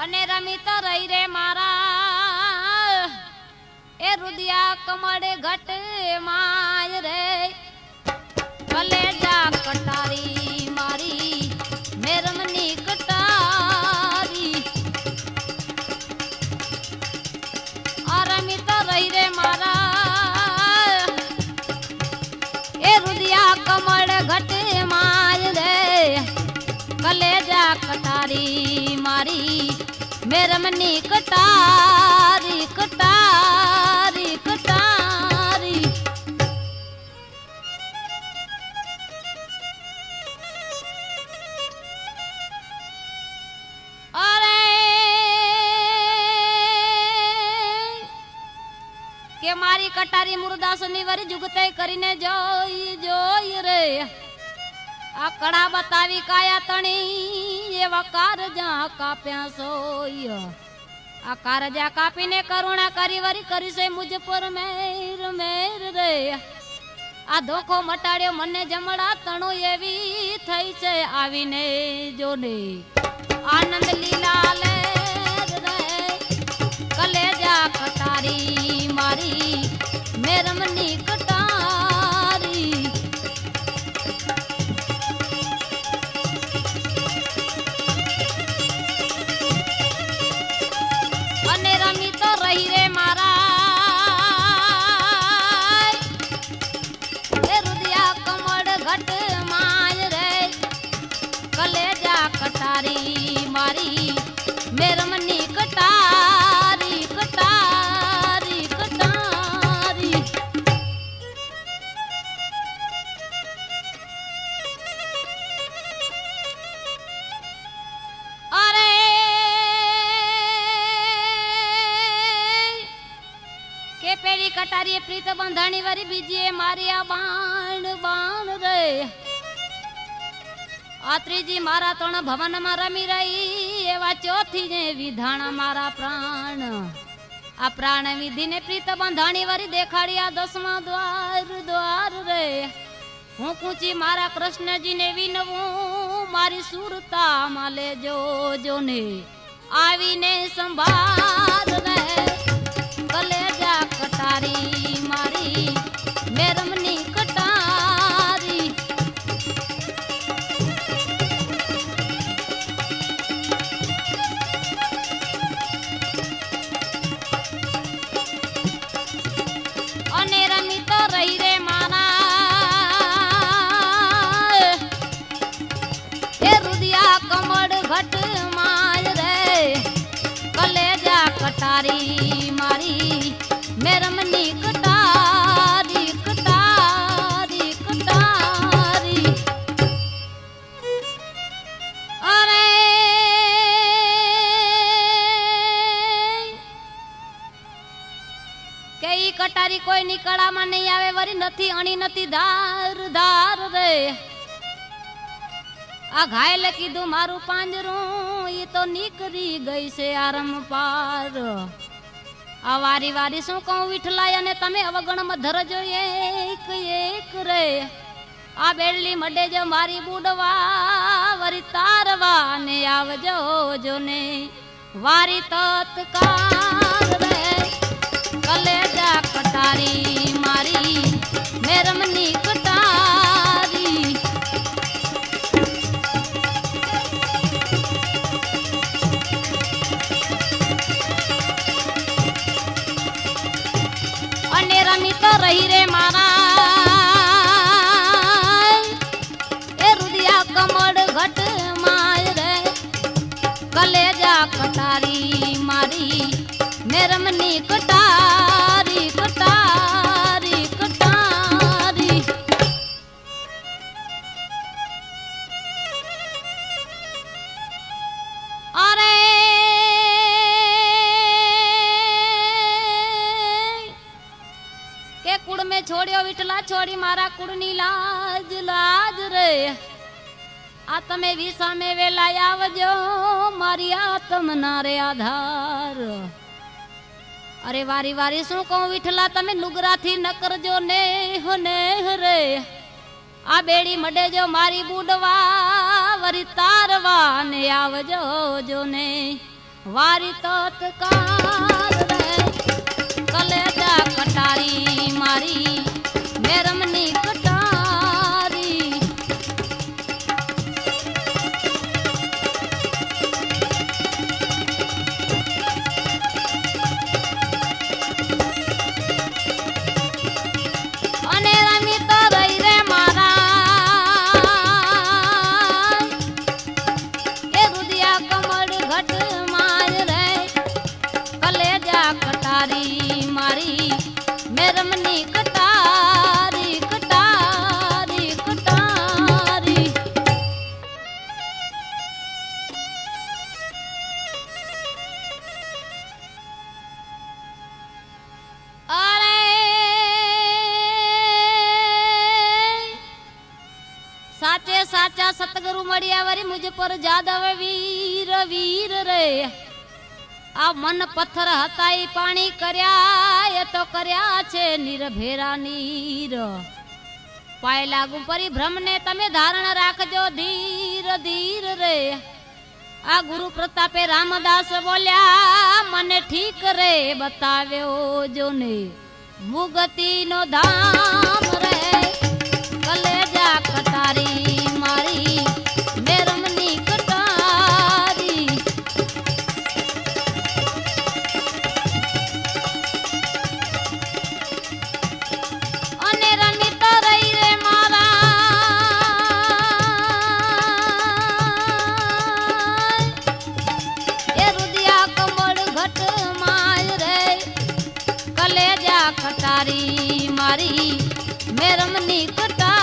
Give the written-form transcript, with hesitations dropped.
અને રમી તો રહી રે મારા એ રુદિયા કમળે ઘટ માય રે કલેજા કટારી મારી મેરમની કટારી આ રમી તો રહી રે મારા એ રુદિયા કમળ ઘટ માય રે કલેજા કટારી મારી મેરમની કટારી કટારી કટારી અરે કે મારી કટારી મુરદાસની વરી જુગતે કરીને જોઈ જોઈ રે આ કડા બતાવી કાયા તણી એવા કારજા કાપ્યા સોય આ કારજા કાપીને કરુણા કરી વરી કરી છે મુજ પર મેર મેર રે આ ધોખો મટાડ્યો મને જમડા તણો એવી થઈ છે આવીને જોને આનંદ લીલા લે રે કલેજા કટારી મારી મેરમની કટારી અને રમી તો રહી રે મારા એ રુદિયા કમળ ઘટ માય રે કલેજા કટારી મારી મેરમની કટારી કટારી કટારી અરે કે પેલી કટારીએ પ્રીત બંધાણી વારી બીજીએ મારી આ બાણ બાણ રે આ ત્રીજી મારા ત્રણ ભવનમાં રમી રહી એવા ચોથી ને વિધાણા મારા પ્રાણ આ પ્રાણ વિધિને પ્રીત બંધાણી વારી દેખાડી આ દસમા દ્વાર દ્વાર રે હું કૂંચી મારા કૃષ્ણજીને વિનવું મારી સુરતા માં લેજો જોને આવીને સંભાળ રે કલેજા કટારી મારી મેરમની કટારી અને રમી તો રહી રે મારા એ રુદિયા કમળ ઘટ માય રે કલેજા કટારી મારી મેરમની કટારી કટારી કટારી અરે કે ઈ કટારી કોઈની કળામાં નહીં આવે વરી નથી અણી નથી ધાર ધાર રે આ ઘાયલે કીધું મારું પાંજરું ઈ તો નીકળી ગઈ છે આરમ પાર આ વારી વારી શું કહું વિઠલાય અને તમે અવગણમાં ધરજો એક એક રે આ બેડલી મડે જો મારી બુડવા વરી તારવા ને આવજો જો ને વારી તત્કાલ રે કલેજા કટારી મારી મેરમની કટારી અને રમી તો રહી રે મારા એ રુદિયા કમળ ઘટ માય રે કલેજા કટારી મારી મેરમની કટારી કટારી કટારી અરે કે કુળ મેં છોડ્યો વિઠલા છોડી મારા કુળની લાજ લાજ રે આ તમે વિસામે વેલા આવજો મારી આત્મના રે આધાર અરે વારી વારી શું કહું વિઠલા તમે નુગરાથી ન કરજો નેહ નેહ રે આ બેડી મડે જો મારી બુડવા વરી તારવા ને આવજો જો ને वारी तत्काल रे कलेजा कटारी मारी मेरमनी कटारी અને રમી તો રહી રે મારા એ રુદિયા કમળ ઘટ માય રે કલેજા કટારી મારી મેરમની કટારી કટારી કટારી અરે સાચે સાચા સતગુરુ મળ્યા વરી મુझ પર જાદવ વીર વીર રે આ મન પથ્થર હતા ઈ પાણી કર્યા એ તો કર્યા છે નીર ભેરા નીર પાય લાગુ પરિભ્રમ ને તમે ધારણ રાખજો ધીર ધીર રે આ ગુરુ પ્રતાપે રામદાસ બોલ્યા મને ઠીક રે બતાવ્યો જો ને મુગતિ નો ધામ રે કલેજા કટારી મારી મેરમની કટારી અને રમી તો રહી રે મારા એ રુદિયા કમળ ઘટ માય રે કલેજા કટારી મારી મેરમની કટારી